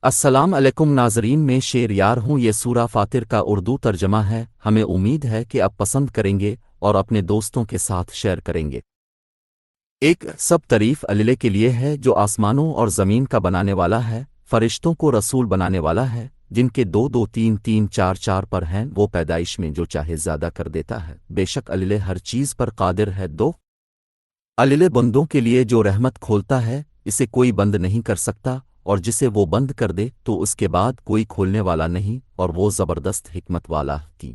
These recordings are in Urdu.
السلام علیکم ناظرین، میں شیر یار ہوں۔ یہ سورہ فاطر کا اردو ترجمہ ہے۔ ہمیں امید ہے کہ آپ پسند کریں گے اور اپنے دوستوں کے ساتھ شیئر کریں گے۔ ایک سب تعریف اللہ کے لیے ہے جو آسمانوں اور زمین کا بنانے والا ہے، فرشتوں کو رسول بنانے والا ہے، جن کے دو دو تین تین چار چار پر ہیں، وہ پیدائش میں جو چاہے زیادہ کر دیتا ہے۔ بے شک اللہ ہر چیز پر قادر ہے۔ دو اللہ بندوں کے لیے جو رحمت کھولتا ہے، اسے کوئی بند نہیں کر سکتا، اور جسے وہ بند کر دے تو اس کے بعد کوئی کھولنے والا نہیں، اور وہ زبردست حکمت والا کی۔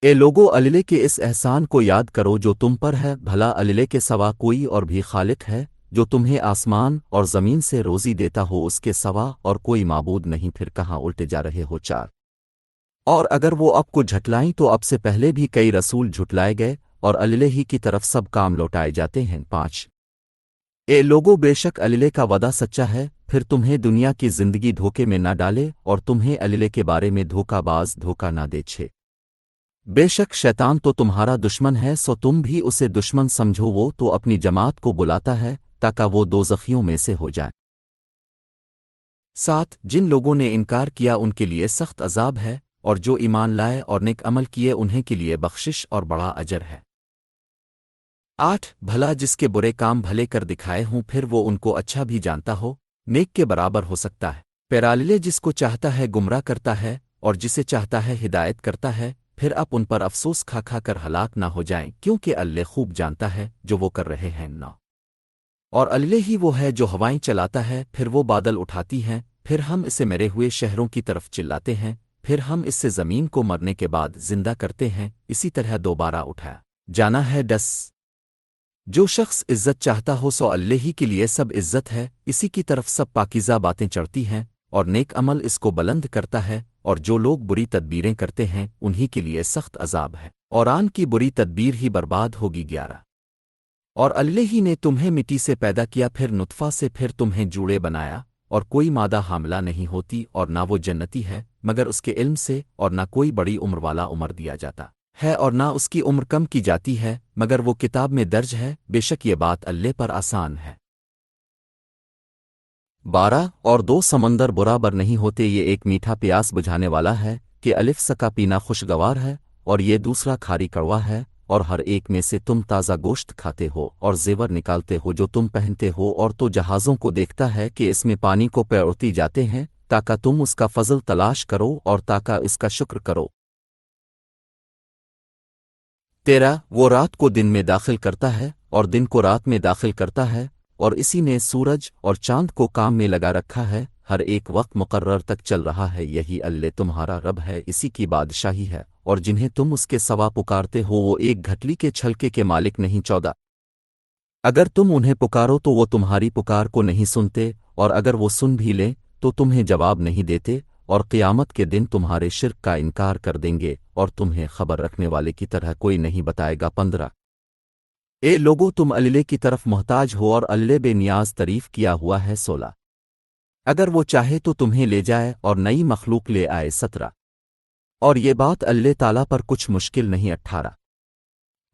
اے لوگو، اللہ کے اس احسان کو یاد کرو جو تم پر ہے، بھلا اللہ کے سوا کوئی اور بھی خالق ہے جو تمہیں آسمان اور زمین سے روزی دیتا ہو؟ اس کے سوا اور کوئی معبود نہیں، پھر کہاں الٹے جا رہے ہو؟ چار اور اگر وہ اب کو جھٹلائیں تو اب سے پہلے بھی کئی رسول جھٹلائے گئے، اور اللہ ہی کی طرف سب کام لوٹائے جاتے ہیں۔ پانچ اے لوگو، بے شک اللہ کا وعدہ سچا ہے، پھر تمہیں دنیا کی زندگی دھوکے میں نہ ڈالے اور تمہیں اللہ کے بارے میں دھوکہ باز دھوکہ نہ دے۔ چھ بے شک شیطان تو تمہارا دشمن ہے، سو تم بھی اسے دشمن سمجھو۔ وہ تو اپنی جماعت کو بلاتا ہے تاکہ وہ دوزخیوں میں سے ہو جائیں۔ سات جن لوگوں نے انکار کیا ان کے لیے سخت عذاب ہے، اور جو ایمان لائے اور نیک عمل کیے انہیں کے لیے بخشش اور بڑا اجر ہے۔ آٹھ بھلا جس کے برے کام بھلے کر دکھائے ہوں پھر وہ ان کو اچھا بھی جانتا ہو، نیک کے برابر ہو سکتا ہے۔ پیراللے جس کو چاہتا ہے گمراہ کرتا ہے، اور جسے چاہتا ہے ہدایت کرتا ہے، پھر اب ان پر افسوس کھا کھا کر ہلاک نہ ہو جائیں، کیونکہ اللہ خوب جانتا ہے جو وہ کر رہے ہیں۔ نہ اور اللہ ہی وہ ہے جو ہوائیں چلاتا ہے، پھر وہ بادل اٹھاتی ہیں، پھر ہم اسے مرے ہوئے شہروں کی طرف چلاتے ہیں، پھر ہم اس سے زمین کو مرنے کے بعد زندہ کرتے ہیں، اسی طرح دوبارہ اٹھایا جانا ہے۔ دس جو شخص عزت چاہتا ہو سو اللہ ہی کے لیے سب عزت ہے، اسی کی طرف سب پاکیزہ باتیں چڑھتی ہیں، اور نیک عمل اس کو بلند کرتا ہے، اور جو لوگ بری تدبیریں کرتے ہیں انہی کے لیے سخت عذاب ہے، اور آن کی بری تدبیر ہی برباد ہوگی۔ 11 اور اللہ ہی نے تمہیں مٹی سے پیدا کیا، پھر نطفہ سے، پھر تمہیں جوڑے بنایا، اور کوئی مادہ حاملہ نہیں ہوتی، اور نہ وہ جنتی ہے مگر اس کے علم سے، اور نہ کوئی بڑی عمر والا عمر دیا جاتا ہے، اور نہ اس کی عمر کم کی جاتی ہے مگر وہ کتاب میں درج ہے۔ بے شک یہ بات اللہ پر آسان ہے۔ 12 اور دو سمندر برابر نہیں ہوتے، یہ ایک میٹھا پیاس بجھانے والا ہے کہ الف سکا پینا خوشگوار ہے، اور یہ دوسرا کھاری کڑوا ہے، اور ہر ایک میں سے تم تازہ گوشت کھاتے ہو اور زیور نکالتے ہو جو تم پہنتے ہو، اور تو جہازوں کو دیکھتا ہے کہ اس میں پانی کو پیڑتی جاتے ہیں تاکہ تم اس کا فضل تلاش کرو اور تاکہ اس کا شکر کرو۔ 13 وہ رات کو دن میں داخل کرتا ہے اور دن کو رات میں داخل کرتا ہے، اور اسی نے سورج اور چاند کو کام میں لگا رکھا ہے، ہر ایک وقت مقرر تک چل رہا ہے۔ یہی اللہ تمہارا رب ہے، اسی کی بادشاہی ہے، اور جنہیں تم اس کے سوا پکارتے ہو وہ ایک گھٹلی کے چھلکے کے مالک نہیں۔ 14 اگر تم انہیں پکارو تو وہ تمہاری پکار کو نہیں سنتے، اور اگر وہ سن بھی لیں تو تمہیں جواب نہیں دیتے، اور قیامت کے دن تمہارے شرک کا انکار کر دیں گے، اور تمہیں خبر رکھنے والے کی طرح کوئی نہیں بتائے گا۔ 15 اے لوگو، تم اللہ کی طرف محتاج ہو اور اللہ بے نیاز تعریف کیا ہوا ہے۔ 16 اگر وہ چاہے تو تمہیں لے جائے اور نئی مخلوق لے آئے۔ 17 اور یہ بات اللہ تعالیٰ پر کچھ مشکل نہیں۔ 18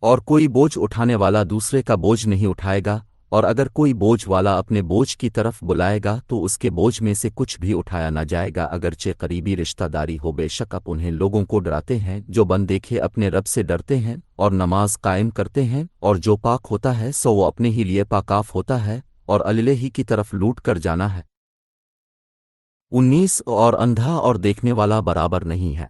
اور کوئی بوجھ اٹھانے والا دوسرے کا بوجھ نہیں اٹھائے گا، اور اگر کوئی بوجھ والا اپنے بوجھ کی طرف بلائے گا تو اس کے بوجھ میں سے کچھ بھی اٹھایا نہ جائے گا، اگرچہ قریبی رشتہ داری ہو۔ بے شک اب انہیں لوگوں کو ڈراتے ہیں جو بن دیکھے اپنے رب سے ڈرتے ہیں اور نماز قائم کرتے ہیں، اور جو پاک ہوتا ہے سو وہ اپنے ہی لیے پاکاف ہوتا ہے، اور اللہ ہی کی طرف لوٹ کر جانا ہے۔ 19 اور اندھا اور دیکھنے والا برابر نہیں ہے۔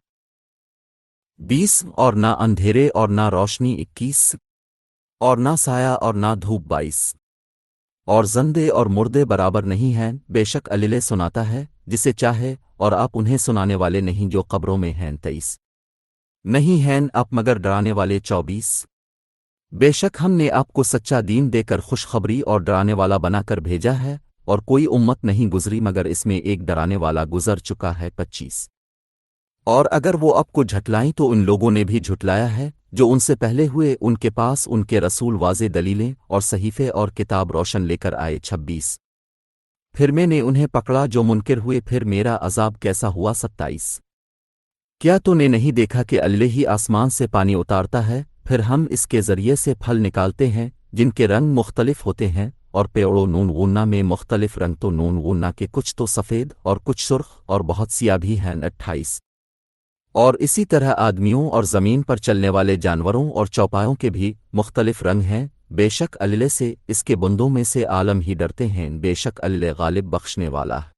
20 اور نہ اندھیرے اور نہ روشنی۔ 21 اور نہ سایہ اور نہ دھوپ۔ 22 اور زندے اور مردے برابر نہیں ہیں، بے شک اللہ سناتا ہے جسے چاہے، اور آپ انہیں سنانے والے نہیں جو قبروں میں ہیں۔ 23 نہیں ہیں آپ مگر ڈرانے والے۔ 24 بے شک ہم نے آپ کو سچا دین دے کر خوشخبری اور ڈرانے والا بنا کر بھیجا ہے، اور کوئی امت نہیں گزری مگر اس میں ایک ڈرانے والا گزر چکا ہے۔ 25 اور اگر وہ اب کو جھٹلائیں تو ان لوگوں نے بھی جھٹلایا ہے جو ان سے پہلے ہوئے، ان کے پاس ان کے رسول واضح دلیلیں اور صحیفے اور کتاب روشن لے کر آئے۔ 26 پھر میں نے انہیں پکڑا جو منکر ہوئے، پھر میرا عذاب کیسا ہوا۔ 27 کیا تو نے نہیں دیکھا کہ اللہ ہی آسمان سے پانی اتارتا ہے، پھر ہم اس کے ذریعے سے پھل نکالتے ہیں جن کے رنگ مختلف ہوتے ہیں، اور پیڑو نون غنہ میں مختلف رنگ تو نون غنہ کے کچھ تو سفید اور کچھ سرخ اور بہت سیاہ بھی ہیں 28 اور اسی طرح آدمیوں اور زمین پر چلنے والے جانوروں اور چوپایوں کے بھی مختلف رنگ ہیں بے شک اللہ سے اس کے بندوں میں سے عالم ہی ڈرتے ہیں بے شک اللہ غالب بخشنے والا ہے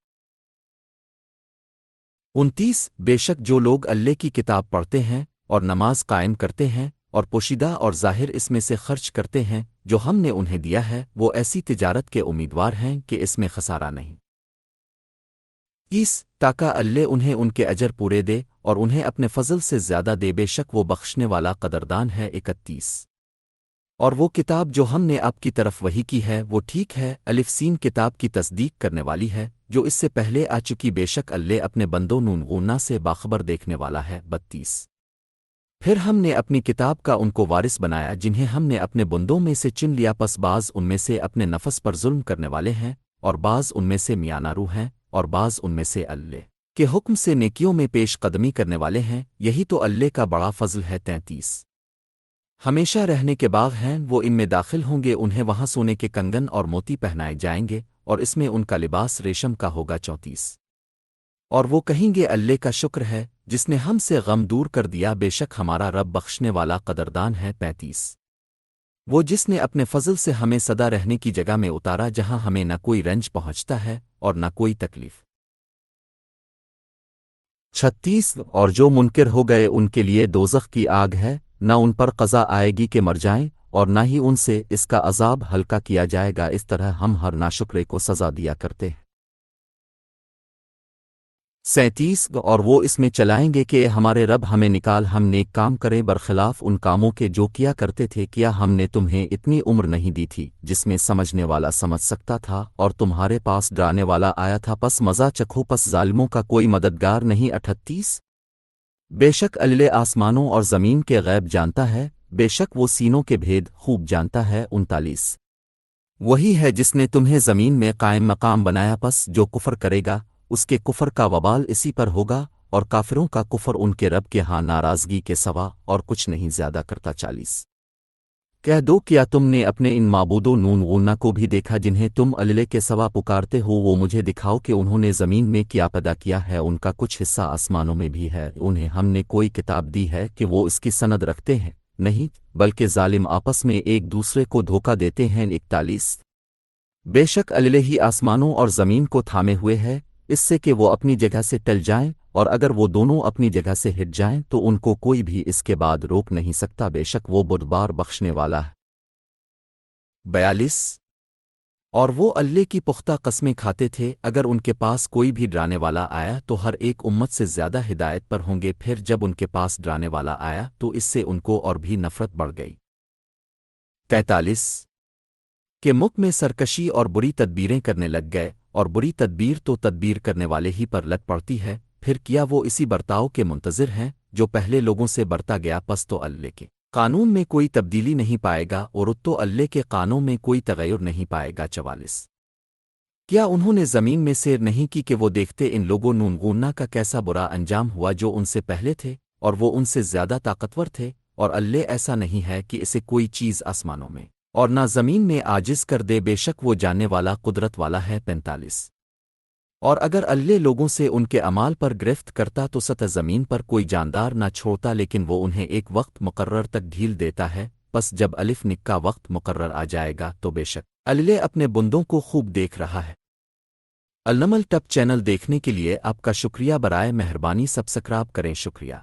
29 بے شک جو لوگ اللہ کی کتاب پڑھتے ہیں اور نماز قائم کرتے ہیں اور پوشیدہ اور ظاہر اس میں سے خرچ کرتے ہیں جو ہم نے انہیں دیا ہے وہ ایسی تجارت کے امیدوار ہیں کہ اس میں خسارہ نہیں تاکہ اللہ انہیں ان کے اجر پورے دے اور انہیں اپنے فضل سے زیادہ دے بے شک وہ بخشنے والا قدردان ہے 31 اور وہ کتاب جو ہم نے آپ کی طرف وحی کی ہے وہ ٹھیک ہے الف سین کتاب کی تصدیق کرنے والی ہے جو اس سے پہلے آ چکی بے شک اللہ اپنے بندوں نون غنہ سے باخبر دیکھنے والا ہے 32 پھر ہم نے اپنی کتاب کا ان کو وارث بنایا جنہیں ہم نے اپنے بندوں میں سے چن لیا پس بعض ان میں سے اپنے نفس پر ظلم کرنے والے ہیں اور بعض ان میں سے میانارو ہیں اور بعض ان میں سے اللہ کے حکم سے نیکیوں میں پیش قدمی کرنے والے ہیں یہی تو اللہ کا بڑا فضل ہے 33 ہمیشہ رہنے کے باغ ہیں وہ ان میں داخل ہوں گے انہیں وہاں سونے کے کنگن اور موتی پہنائے جائیں گے اور اس میں ان کا لباس ریشم کا ہوگا 34 اور وہ کہیں گے اللہ کا شکر ہے جس نے ہم سے غم دور کر دیا بے شک ہمارا رب بخشنے والا قدردان ہے 35 وہ جس نے اپنے فضل سے ہمیں سدا رہنے کی جگہ میں اتارا جہاں ہمیں نہ کوئی رنج پہنچتا ہے اور نہ کوئی تکلیف 36 اور جو منکر ہو گئے ان کے لیے دوزخ کی آگ ہے نہ ان پر قضا آئے گی کہ مر جائیں اور نہ ہی ان سے اس کا عذاب ہلکا کیا جائے گا اس طرح ہم ہر ناشکرے کو سزا دیا کرتے ہیں 37 اور وہ اس میں چلائیں گے کہ ہمارے رب ہمیں نکال ہم نیک کام کریں برخلاف ان کاموں کے جو کیا کرتے تھے کیا ہم نے تمہیں اتنی عمر نہیں دی تھی جس میں سمجھنے والا سمجھ سکتا تھا اور تمہارے پاس ڈرانے والا آیا تھا پس مزہ چکھو پس ظالموں کا کوئی مددگار نہیں 38 بے شک اللہ آسمانوں اور زمین کے غیب جانتا ہے بے شک وہ سینوں کے بھید خوب جانتا ہے 39 وہی ہے جس نے تمہیں زمین میں قائم مقام بنایا پس جو کفر کرے گا اس کے کفر کا وبال اسی پر ہوگا اور کافروں کا کفر ان کے رب کے ہاں ناراضگی کے سوا اور کچھ نہیں زیادہ کرتا 40 کہہ دو کیا تم نے اپنے ان معبودوں نون غنہ کو بھی دیکھا جنہیں تم اللہ کے سوا پکارتے ہو وہ مجھے دکھاؤ کہ انہوں نے زمین میں کیا پیدا کیا ہے ان کا کچھ حصہ آسمانوں میں بھی ہے انہیں ہم نے کوئی کتاب دی ہے کہ وہ اس کی سند رکھتے ہیں نہیں بلکہ ظالم آپس میں ایک دوسرے کو دھوکہ دیتے ہیں 41 بے شک اللہ ہی آسمانوں اور زمین کو تھامے ہوئے ہے اس سے کہ وہ اپنی جگہ سے ٹل جائیں اور اگر وہ دونوں اپنی جگہ سے ہٹ جائیں تو ان کو کوئی بھی اس کے بعد روک نہیں سکتا بے شک وہ بردبار بخشنے والا ہے 42 اور وہ اللہ کی پختہ قسمیں کھاتے تھے اگر ان کے پاس کوئی بھی ڈرانے والا آیا تو ہر ایک امت سے زیادہ ہدایت پر ہوں گے پھر جب ان کے پاس ڈرانے والا آیا تو اس سے ان کو اور بھی نفرت بڑھ گئی 43 کہ مکھ میں سرکشی اور بری تدبیریں کرنے لگ گئے اور بری تدبیر تو تدبیر کرنے والے ہی پر لگ پڑتی ہے پھر کیا وہ اسی برتاؤ کے منتظر ہیں جو پہلے لوگوں سے برتا گیا پس تو اللہ کے قانون میں کوئی تبدیلی نہیں پائے گا اور تو اللہ کے قانون میں کوئی تغیر نہیں پائے گا 44 کیا انہوں نے زمین میں سیر نہیں کی کہ وہ دیکھتے ان لوگوں نون غنہ کا کیسا برا انجام ہوا جو ان سے پہلے تھے اور وہ ان سے زیادہ طاقتور تھے اور اللہ ایسا نہیں ہے کہ اسے کوئی چیز آسمانوں میں اور نہ زمین میں عاجز کر دے بے شک وہ جاننے والا قدرت والا ہے 45 اور اگر اللہ لوگوں سے ان کے اعمال پر گرفت کرتا تو سطح زمین پر کوئی جاندار نہ چھوڑتا لیکن وہ انہیں ایک وقت مقرر تک ڈھیل دیتا ہے پس جب الف نک کا وقت مقرر آ جائے گا تو بے شک اللہ اپنے بندوں کو خوب دیکھ رہا ہے النمل ٹپ چینل دیکھنے کے لیے آپ کا شکریہ برائے مہربانی سبسکرائب کریں شکریہ